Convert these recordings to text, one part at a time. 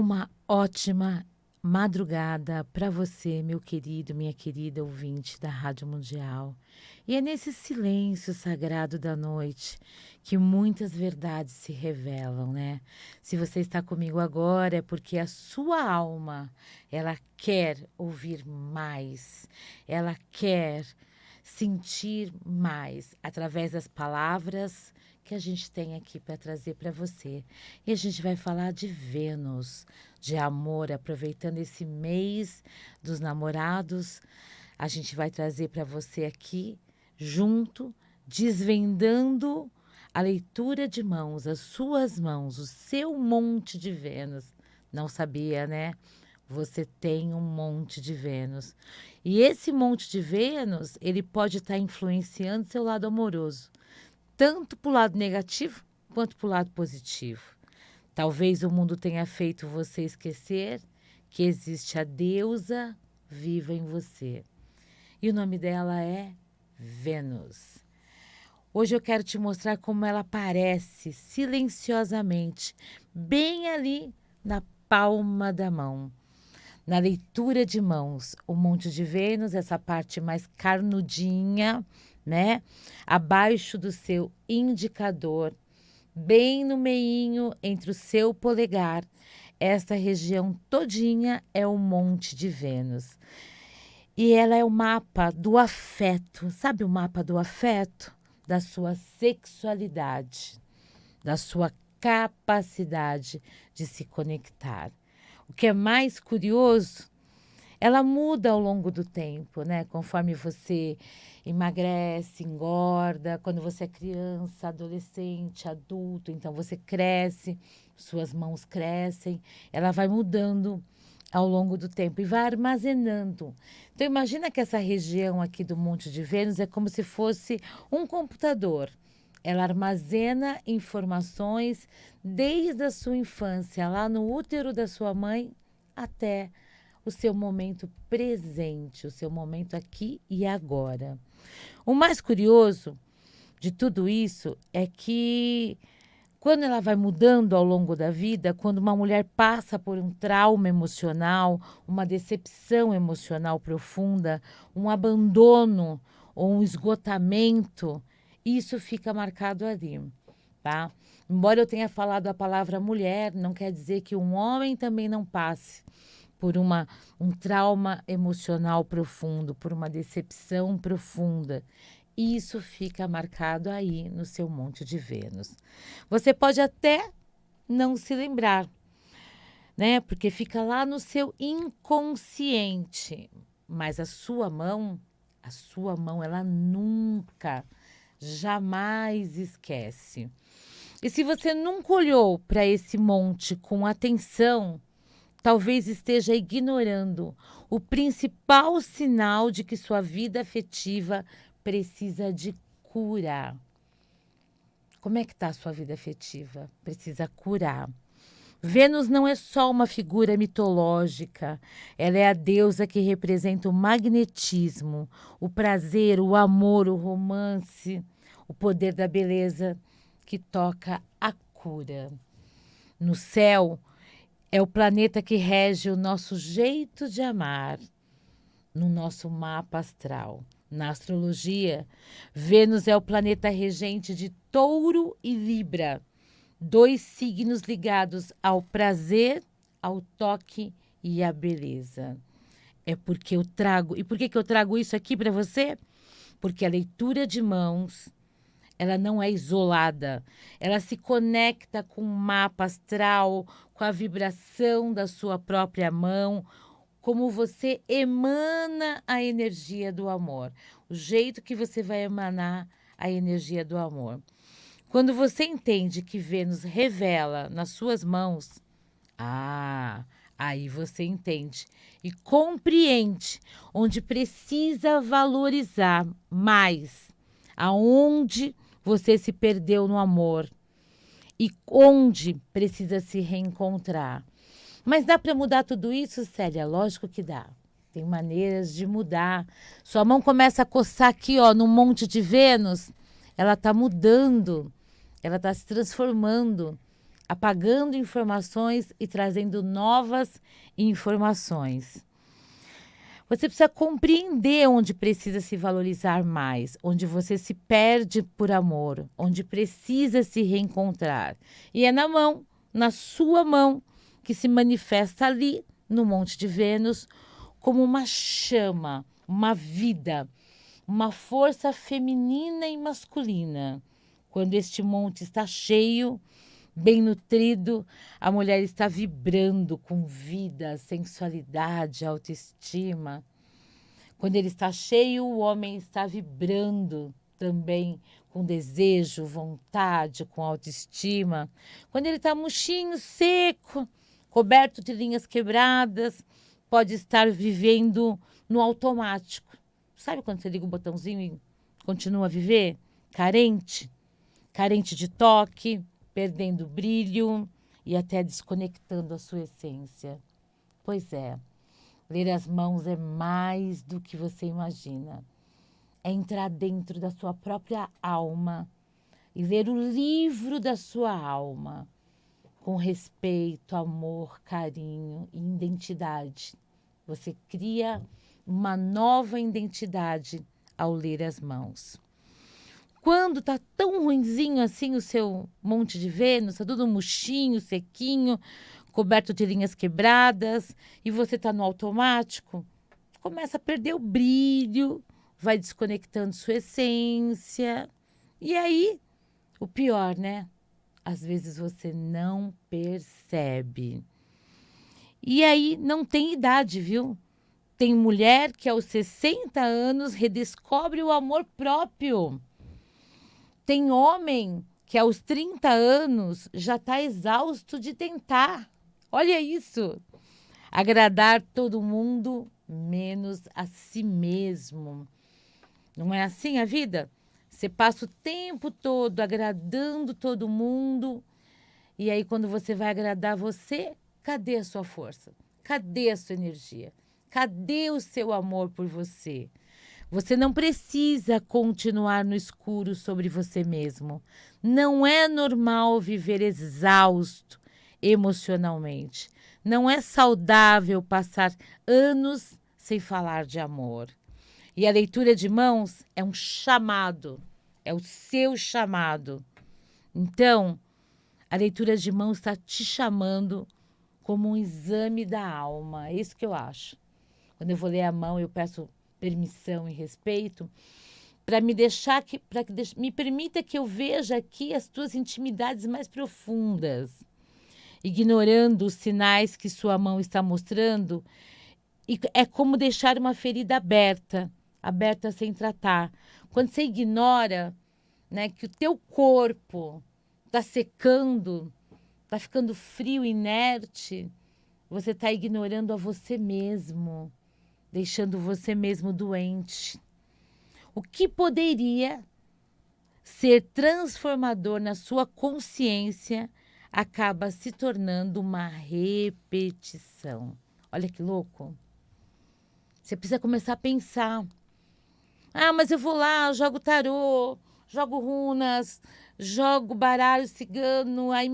Uma ótima madrugada para você, meu querido, minha querida ouvinte da Rádio Mundial. E é nesse silêncio sagrado da noite que muitas verdades se revelam, né? Se você está comigo agora é porque a sua alma, ela quer ouvir mais, ela quer sentir mais através das palavras que a gente tem aqui para trazer para você. E a gente vai falar de Vênus, de amor, aproveitando esse mês dos namorados. A gente vai trazer para você aqui, junto, desvendando a leitura de mãos, as suas mãos, o seu monte de Vênus. Não sabia, né? Você tem um monte de Vênus. E esse monte de Vênus, ele pode estar influenciando seu lado amoroso, tanto para o lado negativo quanto para o lado positivo. Talvez o mundo tenha feito você esquecer que existe a deusa viva em você. E o nome dela é Vênus. Hoje eu quero te mostrar como ela aparece silenciosamente, bem ali na palma da mão. Na leitura de mãos, o monte de Vênus, essa parte mais carnudinha, né? Abaixo do seu indicador, bem no meinho entre o seu polegar. Esta região todinha é o monte de Vênus. E ela é o mapa do afeto. Sabe o mapa do afeto? Da sua sexualidade, da sua capacidade de se conectar. O que é mais curioso, ela muda ao longo do tempo, né? Conforme você emagrece, engorda, quando você é criança, adolescente, adulto, então você cresce, suas mãos crescem, ela vai mudando ao longo do tempo e vai armazenando. Então imagina que essa região aqui do Monte de Vênus é como se fosse um computador. Ela armazena informações desde a sua infância, lá no útero da sua mãe, até o seu momento presente, o seu momento aqui e agora. O mais curioso de tudo isso é que quando ela vai mudando ao longo da vida, quando uma mulher passa por um trauma emocional, uma decepção emocional profunda, um abandono ou um esgotamento, isso fica marcado ali, tá? Embora eu tenha falado a palavra mulher, não quer dizer que um homem também não passe por um trauma emocional profundo, por uma decepção profunda. Isso fica marcado aí no seu monte de Vênus. Você pode até não se lembrar, né? Porque fica lá no seu inconsciente. Mas a sua mão, ela nunca, jamais esquece. E se você nunca olhou para esse monte com atenção, talvez esteja ignorando o principal sinal de que sua vida afetiva precisa de cura. Como é que está a sua vida afetiva? Precisa curar. Vênus não é só uma figura mitológica, ela é a deusa que representa o magnetismo, o prazer, o amor, o romance, o poder da beleza que toca a cura. No céu, é o planeta que rege o nosso jeito de amar no nosso mapa astral. Na astrologia, Vênus é o planeta regente de Touro e Libra, 2 signos ligados ao prazer, ao toque e à beleza. É porque eu trago. E por que eu trago isso aqui para você? Porque a leitura de mãos, ela não é isolada. Ela se conecta com o mapa astral, com a vibração da sua própria mão, como você emana a energia do amor, o jeito que você vai emanar a energia do amor. Quando você entende que Vênus revela nas suas mãos, aí você entende e compreende onde precisa valorizar mais, aonde você se perdeu no amor e onde precisa se reencontrar. Mas dá para mudar tudo isso, Célia? Lógico que dá. Tem maneiras de mudar. Sua mão começa a coçar aqui, ó, no monte de Vênus. Ela está mudando. Ela está se transformando. apagando informações e trazendo novas informações. Você precisa compreender onde precisa se valorizar mais, onde você se perde por amor, onde precisa se reencontrar. E é na mão, na sua mão, que se manifesta ali, no Monte de Vênus, como uma chama, uma vida, uma força feminina e masculina. Quando este monte está cheio, bem nutrido, a mulher está vibrando com vida, sensualidade, autoestima. Quando ele está cheio, o homem está vibrando também com desejo, vontade, com autoestima. Quando ele está murchinho, seco, coberto de linhas quebradas, pode estar vivendo no automático. Sabe quando você liga o botãozinho e continua a viver? Carente de toque, perdendo o brilho e até desconectando a sua essência. Pois é, ler as mãos é mais do que você imagina. É entrar dentro da sua própria alma e ler o livro da sua alma com respeito, amor, carinho e identidade. Você cria uma nova identidade ao ler as mãos. Quando tá tão ruinzinho assim o seu Monte de Vênus, tá tudo murchinho, sequinho, coberto de linhas quebradas, e você tá no automático, começa a perder o brilho, vai desconectando sua essência. E aí, o pior, né? Às vezes você não percebe. E aí não tem idade, viu? Tem mulher que aos 60 anos redescobre o amor próprio. Tem homem que aos 30 anos já está exausto de tentar. Olha isso. Agradar todo mundo, menos a si mesmo. Não é assim a vida? Você passa o tempo todo agradando todo mundo. E aí, quando você vai agradar você, cadê a sua força? Cadê a sua energia? Cadê o seu amor por você? Você não precisa continuar no escuro sobre você mesmo. Não é normal viver exausto emocionalmente. Não é saudável passar anos sem falar de amor. E a leitura de mãos é um chamado, é o seu chamado. Então, a leitura de mãos está te chamando como um exame da alma. É isso que eu acho. Quando eu vou ler a mão, eu peço permissão e respeito para me deixar que, me permita que eu veja aqui as tuas intimidades mais profundas, ignorando os sinais que sua mão está mostrando. E é como deixar uma ferida aberta sem tratar. Quando você ignora, né, que o teu corpo está secando, está ficando frio, inerte, você está ignorando a você mesmo, deixando você mesmo doente. O que poderia ser transformador na sua consciência acaba se tornando uma repetição. Olha que louco. Você precisa começar a pensar. Ah, mas eu vou lá, jogo tarô, jogo runas, jogo baralho cigano, aí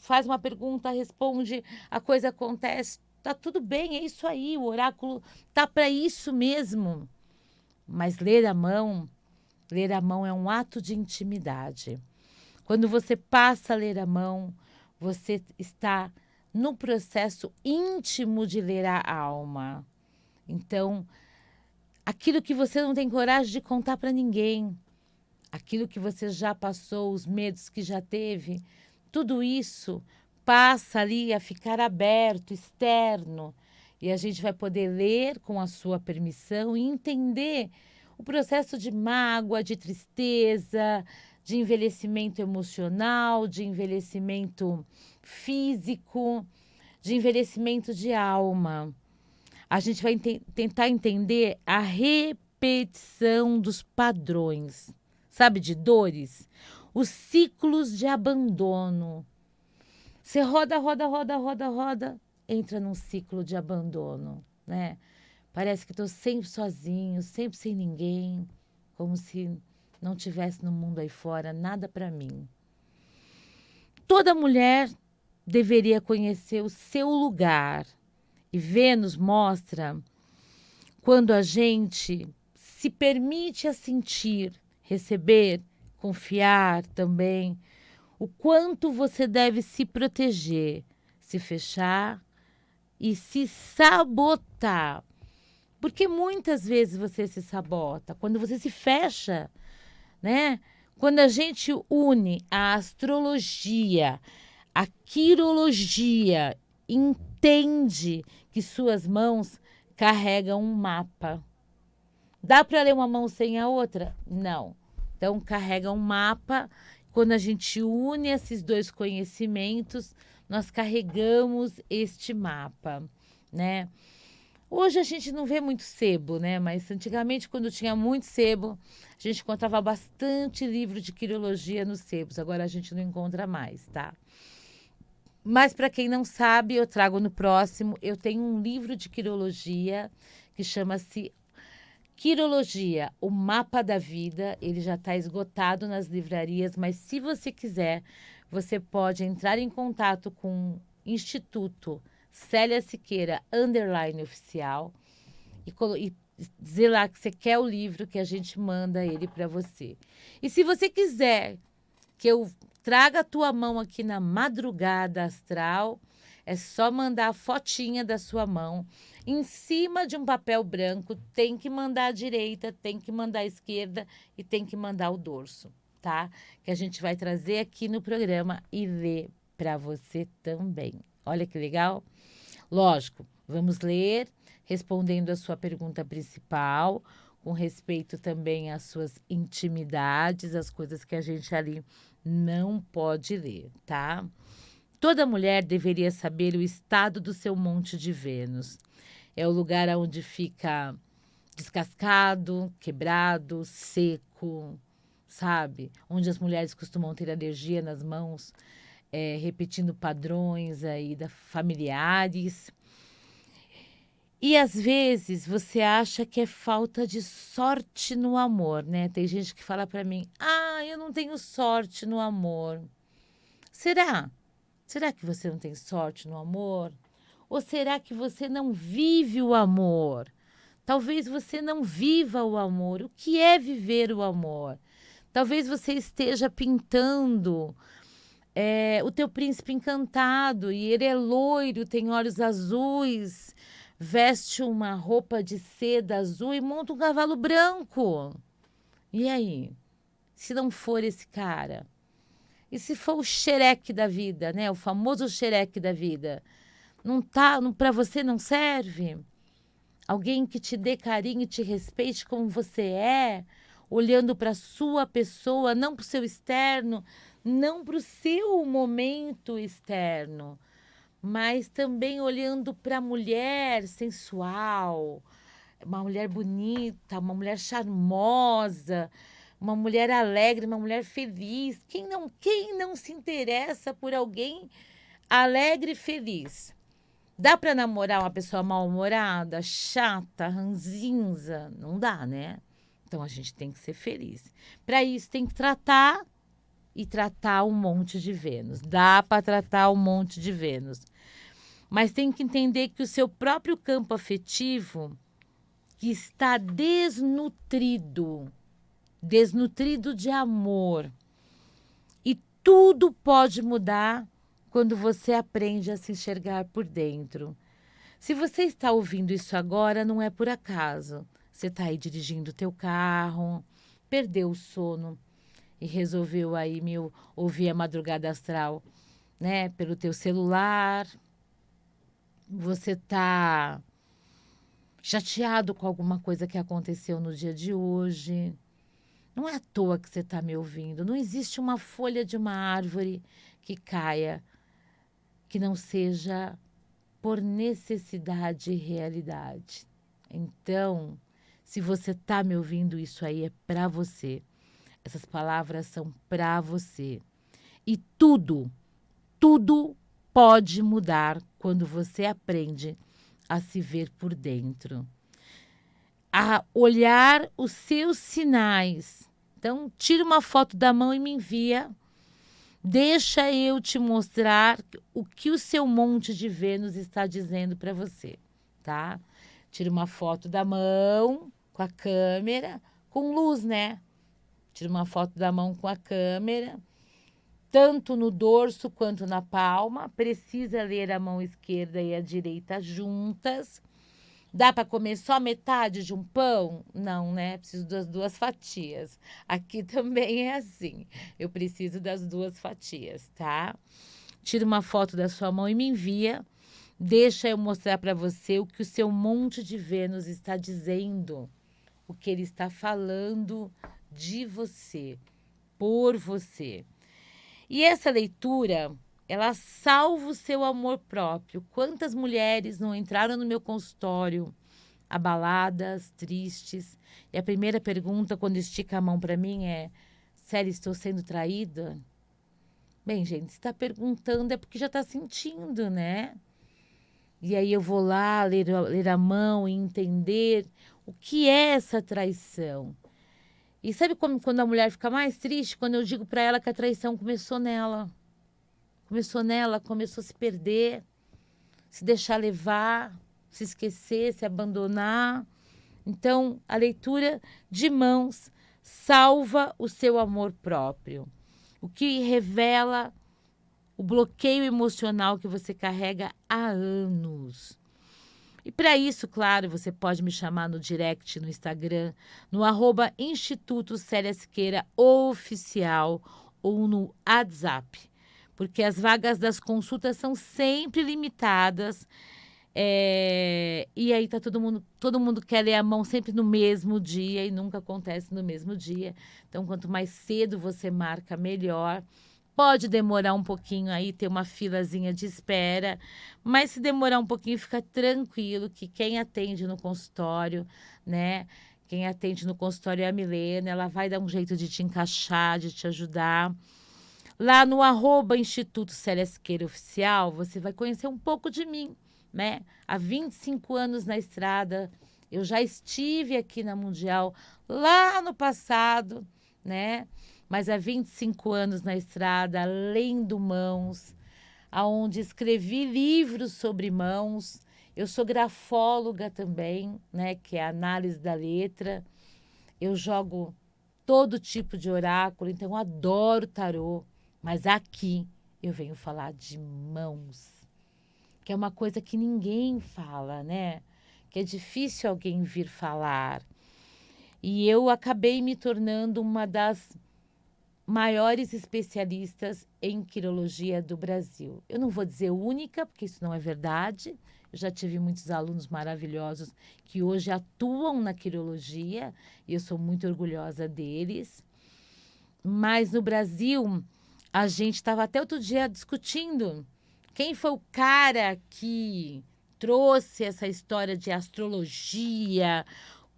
faz uma pergunta, responde, a coisa acontece. Tá tudo bem, é isso aí, o oráculo tá para isso mesmo. Mas ler a mão é um ato de intimidade. Quando você passa a ler a mão, você está no processo íntimo de ler a alma. Então, aquilo que você não tem coragem de contar para ninguém, aquilo que você já passou, os medos que já teve, tudo isso passa ali a ficar aberto, externo, e a gente vai poder ler com a sua permissão e entender o processo de mágoa, de tristeza, de envelhecimento emocional, de envelhecimento físico, de envelhecimento de alma. A gente vai tentar entender a repetição dos padrões, sabe, de dores, os ciclos de abandono. Você roda, entra num ciclo de abandono, né? Parece que estou sempre sozinho, sempre sem ninguém, como se não tivesse no mundo aí fora nada para mim. Toda mulher deveria conhecer o seu lugar. E Vênus mostra quando a gente se permite a sentir, receber, confiar também, o quanto você deve se proteger, se fechar e se sabotar. Porque muitas vezes você se sabota, quando você se fecha, né? Quando a gente une a astrologia, a quirologia, entende que suas mãos carregam um mapa. Dá para ler uma mão sem a outra? Não. Então, carrega um mapa. Quando a gente une esses dois conhecimentos, nós carregamos este mapa, né? Hoje a gente não vê muito sebo, né? Mas antigamente, quando tinha muito sebo, a gente encontrava bastante livro de quirologia nos sebos. Agora a gente não encontra mais, tá? Mas para quem não sabe, eu trago no próximo. Eu tenho um livro de quirologia que chama-se Quirologia, o Mapa da Vida. Ele já está esgotado nas livrarias, mas se você quiser, você pode entrar em contato com o Instituto Célia Siqueira _oficial e dizer lá que você quer o livro, que a gente manda ele para você. E se você quiser que eu traga a tua mão aqui na madrugada astral, é só mandar a fotinha da sua mão em cima de um papel branco. Tem que mandar à direita, tem que mandar à esquerda e tem que mandar o dorso, tá? Que a gente vai trazer aqui no programa e ler para você também. Olha que legal. Lógico, vamos ler respondendo a sua pergunta principal, com respeito também às suas intimidades, as coisas que a gente ali não pode ler, tá? Toda mulher deveria saber o estado do seu monte de Vênus. É o lugar onde fica descascado, quebrado, seco, sabe? Onde as mulheres costumam ter alergia nas mãos, repetindo padrões aí familiares. E às vezes você acha que é falta de sorte no amor, né? Tem gente que fala para mim: "Ah, eu não tenho sorte no amor". Será? Será que você não tem sorte no amor? Ou será que você não vive o amor? Talvez você não viva o amor. O que é viver o amor? Talvez você esteja pintando o teu príncipe encantado e ele é loiro, tem olhos azuis, veste uma roupa de seda azul e monta um cavalo branco. E aí? Se não for esse cara? E se for o xereque da vida, né? O famoso xereque da vida? Não tá, para você não serve? Alguém que te dê carinho e te respeite como você é, olhando para a sua pessoa, não para o seu externo, não para o seu momento externo, mas também olhando para a mulher sensual, uma mulher bonita, uma mulher charmosa, uma mulher alegre, uma mulher feliz. Quem não se interessa por alguém alegre e feliz? Dá para namorar uma pessoa mal-humorada, chata, ranzinza? Não dá, né? Então a gente tem que ser feliz. Para isso tem que tratar um monte de Vênus. Dá para tratar um monte de Vênus. Mas tem que entender que o seu próprio campo afetivo que está desnutrido de amor. E tudo pode mudar quando você aprende a se enxergar por dentro. Se você está ouvindo isso agora, não é por acaso. Você está aí dirigindo o teu carro, perdeu o sono e resolveu aí ouvir a madrugada astral, né, pelo teu celular. Você está chateado com alguma coisa que aconteceu no dia de hoje. Não é à toa que você está me ouvindo. Não existe uma folha de uma árvore que caia que não seja por necessidade e realidade. Então, se você está me ouvindo, isso aí é para você. Essas palavras são para você. E tudo pode mudar quando você aprende a se ver por dentro. A olhar os seus sinais. Então, tira uma foto da mão e me envia. Deixa eu te mostrar o que o seu monte de Vênus está dizendo para você, tá? Tira uma foto da mão com a câmera, com luz, né? Tira uma foto da mão com a câmera, tanto no dorso quanto na palma. Precisa ler a mão esquerda e a direita juntas. Dá para comer só metade de um pão? Não, né? Preciso das 2 fatias. Aqui também é assim. Eu preciso das 2 fatias, tá? Tira uma foto da sua mão e me envia. Deixa eu mostrar para você o que o seu monte de Vênus está dizendo, o que ele está falando de você, por você. E essa leitura, ela salva o seu amor próprio. Quantas mulheres não entraram no meu consultório abaladas, tristes? E a primeira pergunta, quando estica a mão para mim, é: Célia, estou sendo traída? Bem, gente, se está perguntando é porque já está sentindo, né? E aí eu vou lá ler a mão e entender o que é essa traição. E sabe como quando a mulher fica mais triste? Quando eu digo para ela que a traição começou nela. Começou a se perder, se deixar levar, se esquecer, se abandonar. Então, a leitura de mãos salva o seu amor próprio, o que revela o bloqueio emocional que você carrega há anos. E para isso, claro, você pode me chamar no direct, no Instagram, no @Instituto Célia Siqueira Oficial ou no WhatsApp, porque as vagas das consultas são sempre limitadas. E aí tá todo mundo quer ler a mão sempre no mesmo dia e nunca acontece no mesmo dia. Então, quanto mais cedo você marca, melhor. Pode demorar um pouquinho aí, ter uma filazinha de espera, mas se demorar um pouquinho, fica tranquilo que quem atende no consultório, né? Quem atende no consultório é a Milena, ela vai dar um jeito de te encaixar, de te ajudar. Lá no @Instituto Célia Siqueira Oficial, você vai conhecer um pouco de mim, né? Há 25 anos na estrada, eu já estive aqui na Mundial lá no passado, né? Mas há 25 anos na estrada, lendo mãos, aonde escrevi livros sobre mãos. Eu sou grafóloga também, né? Que é a análise da letra. Eu jogo todo tipo de oráculo, então eu adoro tarô. Mas aqui eu venho falar de mãos, que é uma coisa que ninguém fala, né? Que é difícil alguém vir falar. E eu acabei me tornando uma das maiores especialistas em quirologia do Brasil. Eu não vou dizer única, porque isso não é verdade. Eu já tive muitos alunos maravilhosos que hoje atuam na quirologia e eu sou muito orgulhosa deles. Mas no Brasil, a gente estava até outro dia discutindo quem foi o cara que trouxe essa história de astrologia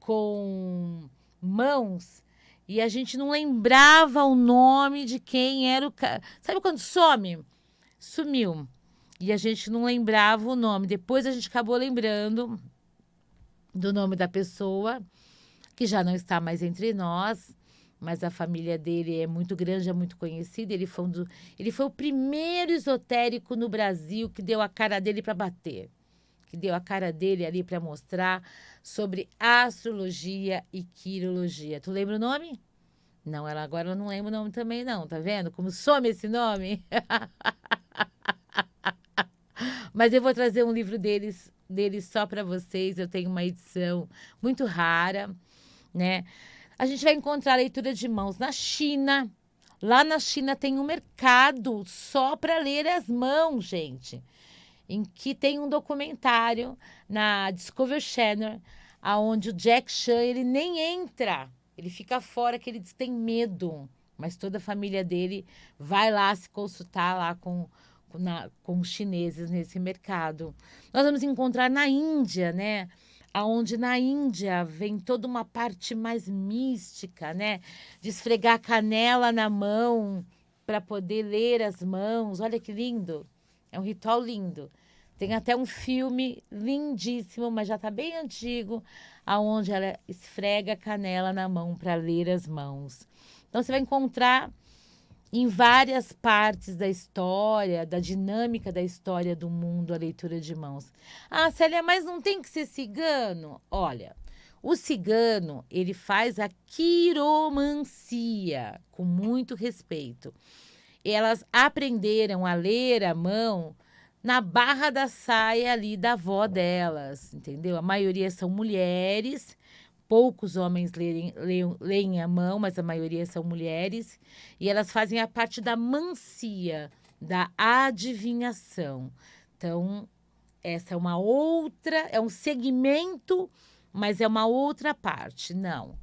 com mãos e a gente não lembrava o nome de quem era o cara. Sabe quando some? Sumiu. E a gente não lembrava o nome. Depois a gente acabou lembrando do nome da pessoa, que já não está mais entre nós, mas a família dele é muito grande, é muito conhecida. Ele foi o primeiro esotérico no Brasil que deu a cara dele para bater, que deu a cara dele ali para mostrar sobre astrologia e quirologia. Tu lembra o nome? Não, agora eu não lembro o nome também não, tá vendo? Como some esse nome? Mas eu vou trazer um livro deles só para vocês. Eu tenho uma edição muito rara, né? A gente vai encontrar a leitura de mãos na China. Lá na China tem um mercado só para ler as mãos, gente. Em que tem um documentário na Discovery Channel, aonde o Jack Chan, ele nem entra. Ele fica fora, que ele diz que tem medo. Mas toda a família dele vai lá se consultar lá com os chineses nesse mercado. Nós vamos encontrar na Índia, né? Aonde na Índia vem toda uma parte mais mística, né? De esfregar a canela na mão para poder ler as mãos. Olha que lindo! É um ritual lindo. Tem até um filme lindíssimo, mas já está bem antigo, aonde ela esfrega a canela na mão para ler as mãos. Então você vai encontrar em várias partes da história, da dinâmica da história do mundo, a leitura de mãos. Ah, Célia, mas não tem que ser cigano? Olha, o cigano, ele faz a quiromancia, com muito respeito. Elas aprenderam a ler a mão na barra da saia ali da avó delas, entendeu? A maioria são mulheres, poucos homens leem a mão, mas a maioria são mulheres, e elas fazem a parte da mancia, da adivinhação. Então, essa é uma outra, é um segmento, mas é uma outra parte. Não.